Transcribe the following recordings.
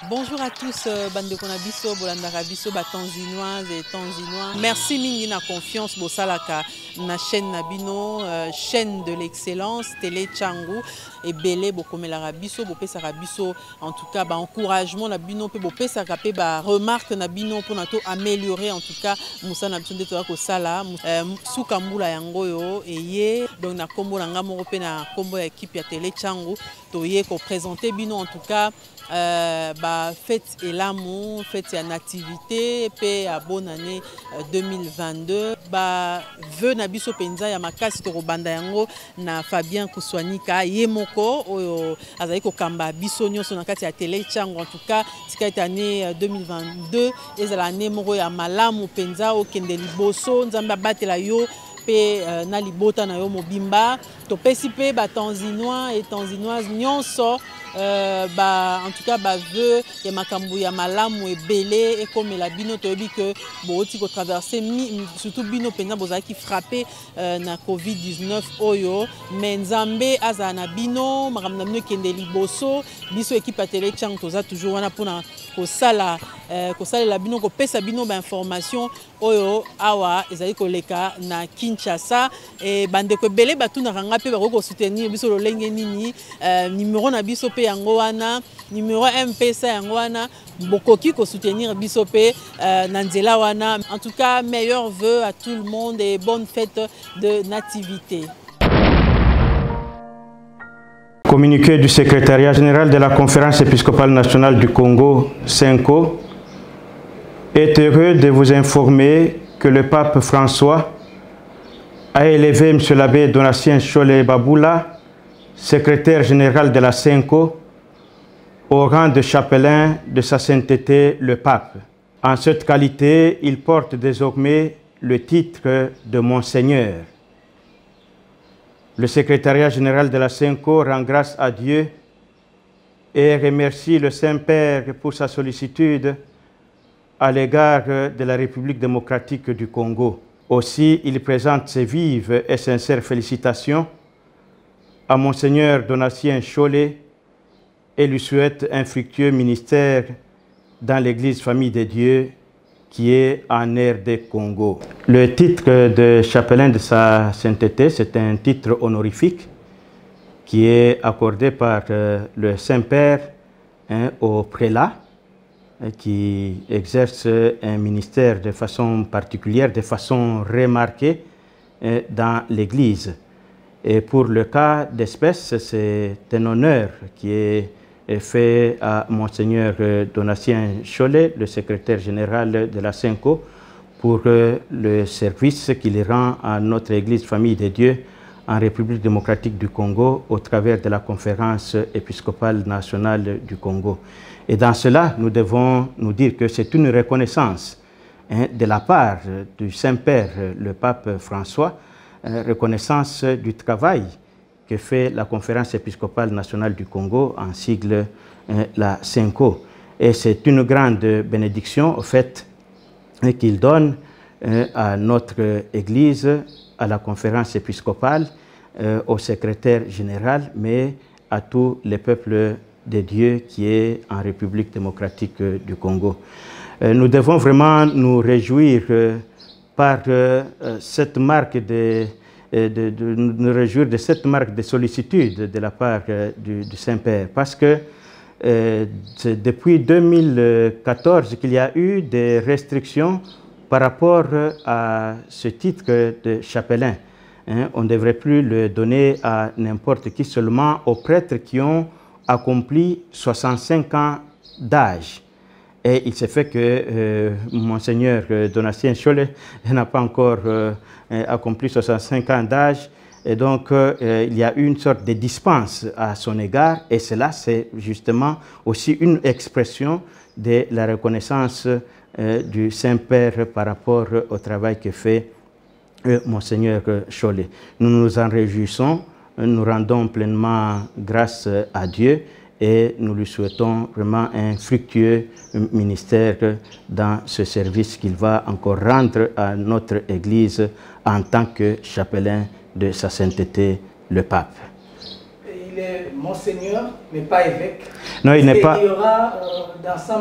Bonjour à tous, bande konabiso, bolandarabiso, tanzinoises et tanzinois. Merci mingi na confiance bosalaka na chaîne Nabino, chaîne de l'excellence, Télé Tchangou et Belé bokomela rabiso, bopesa rabiso. En tout cas, encouragement Nabino pe bopesa kapé remarque Nabino pour nato améliorer en tout cas Moussa Nabino de toa ko sala soukambula yango yo eye donc na kombo na ngamo pe na kombo ya équipe ya Télé Tchangou toye ko présenter bino en tout cas fête et l'amour, fête et nativité, paix à bonne année 2022. Veu na biso penza ya makasi to banda yango na Fabien Kouswanika yemoko oyo azali ko kamba biso nyonso na kati ya Télé Tchangou. En tout cas, tika ita année 2022 ezala année moko ya malamu penza o kende liboso nzamba batela yo pe na libota na yo mobimba to pesi pe tanzinois et tanzinoises nyonso en tout cas veu ya makambu ya malamu ebele et comme la bino to yebi que boti ko traverser surtout bino penza bozaki frappé na Covid-19 oyo mais nzambe aza na bino makambu na bino kende liboso biso équipe ya Télé Tchangou toza toujours wana pona kosala la bino ko pesa bino information oyo awa ezali koleka na Kinshasa et bande ko ebele batuna kanga pe bako soutenir biso lolenge nini numéro na biso pe yango wana numéro M-Pesa yango wana bokoki ko soutenir biso pe na nzela wana. En tout cas, meilleurs vœux à tout le monde et bonne fête de nativité. Communiqué du secrétariat général de la Conférence épiscopale nationale du Congo, CENCO, est heureux de vous informer que le pape François a élevé M. l'abbé Donatien Cholé Baboula, secrétaire général de la CENCO, au rang de chapelain de sa sainteté le pape. En cette qualité, il porte désormais le titre de Monseigneur. Le secrétariat général de la CENCO rend grâce à Dieu et remercie le Saint-Père pour sa sollicitude à l'égard de la République démocratique du Congo. Aussi, il présente ses vives et sincères félicitations à Monseigneur Donatien Cholé et lui souhaite un fructueux ministère dans l'Église Famille de Dieu qui est en RD Congo. Le titre de chapelain de sa sainteté, c'est un titre honorifique qui est accordé par le Saint-Père au prélat qui exerce un ministère de façon particulière, de façon remarquée dans l'Église. Et pour le cas d'espèce, c'est un honneur qui est fait à Monseigneur Donatien Cholé, le secrétaire général de la CENCO, pour le service qu'il rend à notre Église Famille de Dieu en République démocratique du Congo au travers de la Conférence épiscopale nationale du Congo. Et dans cela, nous devons nous dire que c'est une reconnaissance de la part du Saint-Père, le pape François, reconnaissance du travail que fait la Conférence épiscopale nationale du Congo, en sigle la CENCO. Et c'est une grande bénédiction au fait qu'il donne à notre Église, à la Conférence épiscopale, au secrétaire général, mais à tous les peuples de Dieu qui est en République démocratique du Congo. Nous devons vraiment nous réjouir par cette marque nous réjouir de cette marque de sollicitude de la part du Saint-Père, parce que c'est depuis 2014 qu'il y a eu des restrictions par rapport à ce titre de chapelain. On ne devrait plus le donner à n'importe qui, seulement aux prêtres qui ont accompli 65 ans d'âge. Et il s'est fait que Monseigneur Donatien Cholé n'a pas encore accompli 65 ans d'âge. Et donc, il y a eu une sorte de dispense à son égard. Et cela, c'est justement aussi une expression de la reconnaissance du Saint-Père par rapport au travail que fait Monseigneur Cholé. Nous nous en réjouissons, nous rendons pleinement grâce à Dieu et nous lui souhaitons vraiment un fructueux ministère dans ce service qu'il va encore rendre à notre Église en tant que chapelain de sa sainteté, le pape. Il est Monseigneur n'est pas évêque. Non, il n'est pas. Il y aura dans sa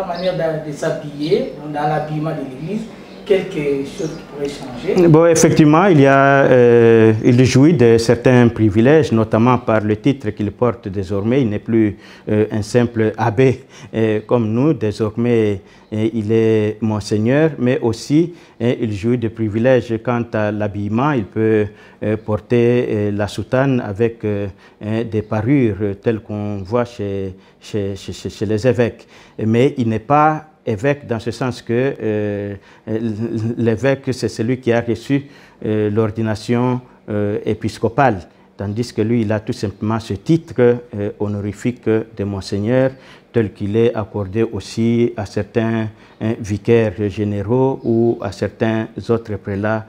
manière de s'habiller, dans l'habillement de l'Église, quelque chose qui pourrait changer. Bon, effectivement, il jouit de certains privilèges, notamment par le titre qu'il porte désormais. Il n'est plus un simple abbé comme nous. Désormais, il est Monseigneur, mais aussi il jouit de privilèges quant à l'habillement. Il peut porter la soutane avec des parures telles qu'on voit chez les évêques. Mais il n'est pas évêque dans ce sens que l'évêque, c'est celui qui a reçu l'ordination épiscopale, tandis que lui, il a tout simplement ce titre honorifique de Monseigneur, tel qu'il est accordé aussi à certains vicaires généraux ou à certains autres prélats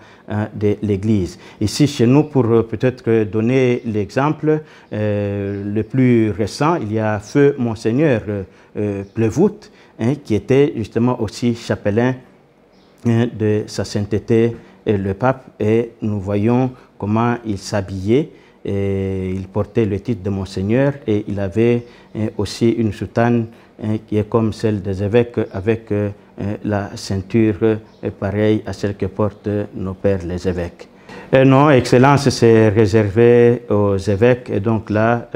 de l'Église. Ici, chez nous, pour peut-être donner l'exemple le plus récent, il y a feu Monseigneur Plevout, qui était justement aussi chapelain de sa sainteté le pape, et nous voyons comment il s'habillait. Il portait le titre de Monseigneur et il avait aussi une soutane qui est comme celle des évêques, avec la ceinture pareille à celle que portent nos pères les évêques. Non, Excellence, c'est réservé aux évêques, et donc là,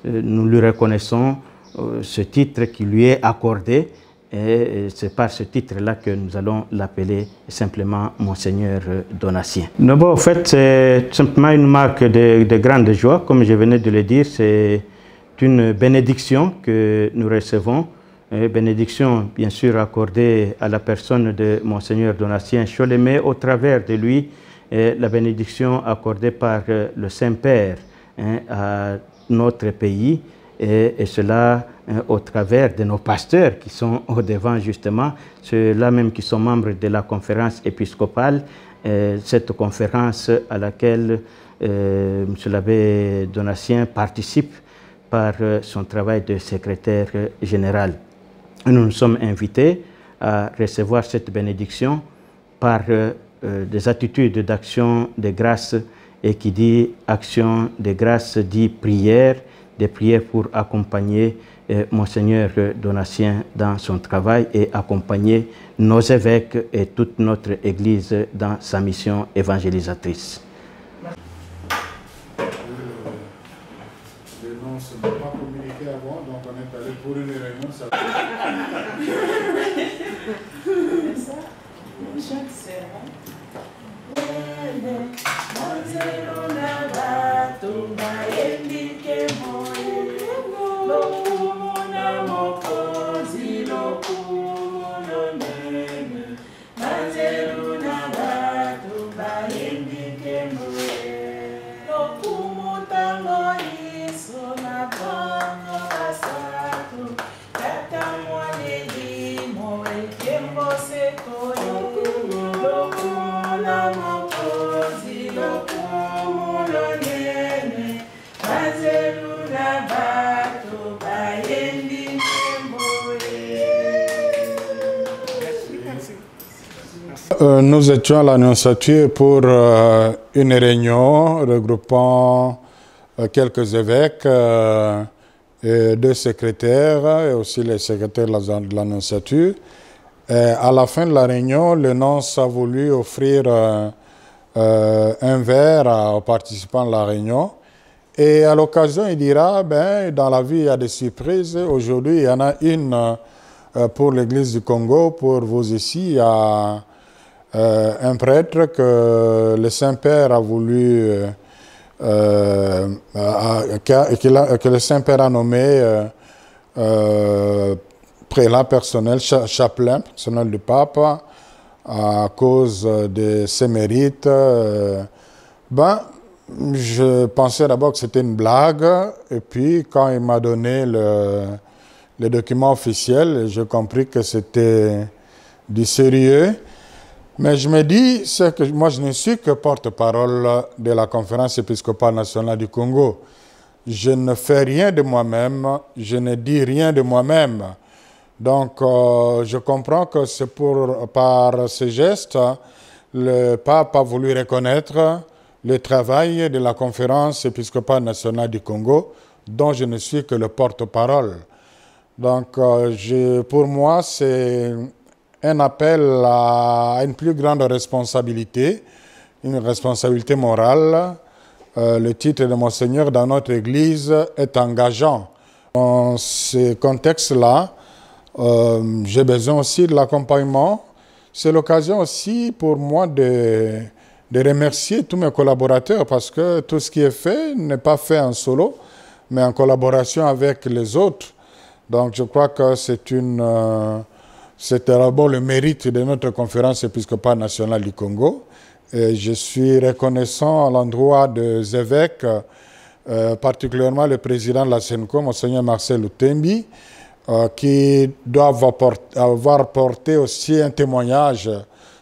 nous lui reconnaissons ce titre qui lui est accordé, et c'est par ce titre-là que nous allons l'appeler simplement Monseigneur Donatien. Non, bon, en fait, c'est simplement une marque de grande joie, comme je venais de le dire. C'est une bénédiction que nous recevons, bénédiction bien sûr accordée à la personne de Monseigneur Donatien Cholet, mais au travers de lui, la bénédiction accordée par le Saint-Père à notre pays, et cela au travers de nos pasteurs qui sont au devant justement, ceux-là même qui sont membres de la conférence épiscopale, cette conférence à laquelle M. l'abbé Donatien participe par son travail de secrétaire général. Nous nous sommes invités à recevoir cette bénédiction par des attitudes d'action de grâce, et qui dit action de grâce dit prière, des prières pour accompagner Monseigneur Donatien dans son travail et accompagner nos évêques et toute notre Église dans sa mission évangélisatrice. Le nom ne s'est pas communiqué avant, donc on est allé pour une réunion. Nous étions à l'Annonciature pour une réunion regroupant quelques évêques et deux secrétaires, et aussi les secrétaires de l'Annonciature. À la fin de la réunion, le nonce a voulu offrir un verre aux participants de la réunion. Et à l'occasion, il dira, dans la vie, il y a des surprises. Aujourd'hui, il y en a une pour l'Église du Congo. Pour vous ici, il y a un prêtre que le Saint-Père a voulu, que le Saint-Père a nommé prélat personnel, chapelain personnel du pape, à cause de ses mérites. Je pensais d'abord que c'était une blague, et puis quand il m'a donné le document officiel, j'ai compris que c'était du sérieux. Mais je me dis, c'est que moi je ne suis que porte-parole de la Conférence épiscopale nationale du Congo. Je ne fais rien de moi-même, je ne dis rien de moi-même. Donc je comprends que c'est par ce geste, le pape a voulu reconnaître le travail de la conférence épiscopale nationale du Congo, dont je ne suis que le porte-parole. Donc, pour moi, c'est un appel à une plus grande responsabilité, une responsabilité morale. Le titre de Monseigneur dans notre Église est engageant. Dans ce contexte-là, j'ai besoin aussi de l'accompagnement. C'est l'occasion aussi pour moi de remercier tous mes collaborateurs parce que tout ce qui est fait n'est pas fait en solo, mais en collaboration avec les autres. Donc je crois que c'est d'abord le mérite de notre conférence épiscopale nationale du Congo. Et je suis reconnaissant à l'endroit des évêques, particulièrement le président de la SENCO, Monseigneur Marcel Lutembi, qui doivent avoir porté aussi un témoignage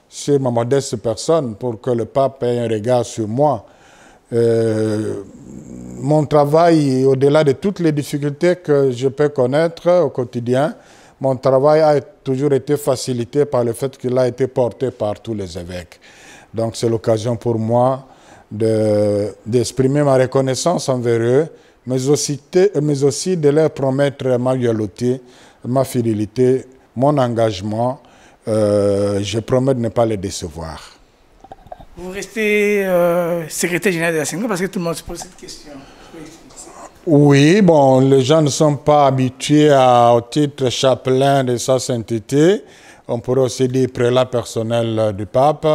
sur ma modeste personne pour que le pape ait un regard sur moi. Mon travail, au-delà de toutes les difficultés que je peux connaître au quotidien, mon travail a toujours été facilité par le fait qu'il a été porté par tous les évêques. Donc c'est l'occasion pour moi d'exprimer ma reconnaissance envers eux, mais aussi de leur promettre ma loyauté, ma fidélité, mon engagement. Je promets de ne pas les décevoir. Vous restez secrétaire général de la SENCO parce que tout le monde se pose cette question. Oui, bon, les gens ne sont pas habitués au titre chapelain de sa sainteté. On pourrait aussi dire prélat personnel du pape.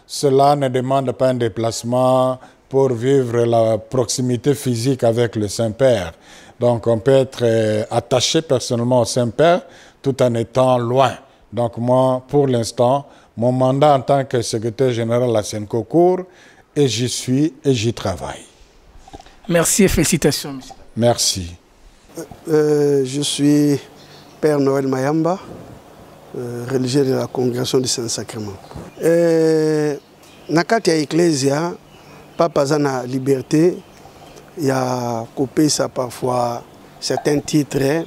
Cela ne demande pas un déplacement pour vivre la proximité physique avec le Saint-Père. Donc on peut être attaché personnellement au Saint-Père tout en étant loin. Donc moi, pour l'instant, mon mandat en tant que secrétaire général de la SENCO court et j'y suis et j'y travaille. Merci et félicitations, monsieur. Merci. Je suis Père Noël Mayamba, religieux de la congrégation du Saint-Sacrement. Dans l'Ecclésia, papa a la liberté, il y a coupé ça parfois certains titres,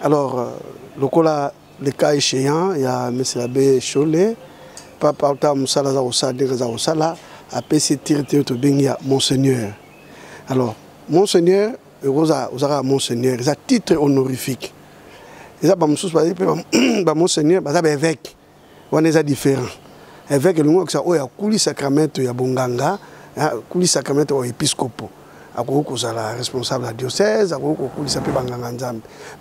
alors, le cas échéant, il y a M. l'abbé Cholet, papa a Monseigneur. Alors, Monseigneur, Monseigneur, c'est un titre honorifique. Et ça, Monseigneur, c'est évêque. On est différent. Évêque, il y a un sacrament, il y a Bonganga, il y a sacrament épiscopal. La responsable de la diocèse,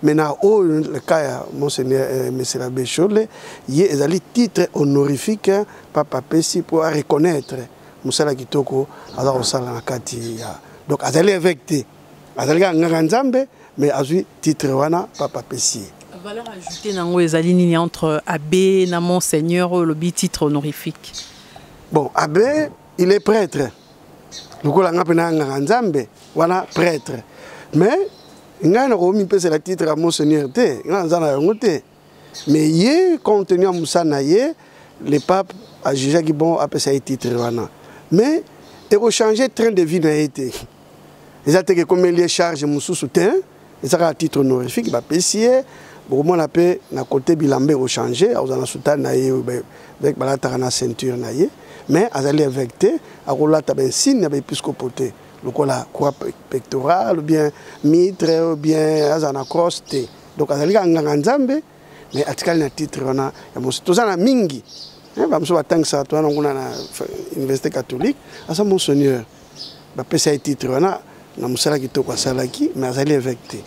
maintenant, le cas de Monseigneur M. l'abbé Cholet, il y a un titre honorifique Papa Pessi pour reconnaître Moussala Kitoko à la Kati. Donc, il y a l'évêque, il y a mais il titre Papa Pessi. Valeur ajoutée dans les lignes entre abbé et Monseigneur, le titre honorifique. Bon, abbé, il est prêtre. Le coup, voilà prêtre. Mais il y a un titre à Monseigneur. Mais il contenu à Moussana, le pape a jugé qu'il bon appelé ça titre. Mais il a changé de train de vie. Il a été comme il charge Moussou soutien, il a un titre honorifique, il a payé. Bon, on a fait na côté bilambe au changer, on a soutenu avec la ceinture mais azali évêque, a rola taben signe avec épiscopoté, le cola croix pectorale ou bien mitre ou bien azana cross té. Donc azali nganga nzambe, mais atikali na titre wana ya mositozana mingi. Ba mso batang sa to na nguna na université catholique, asa monseigneur. Ba pesa titre wana na musala kitoko salaki, mais azali évêque.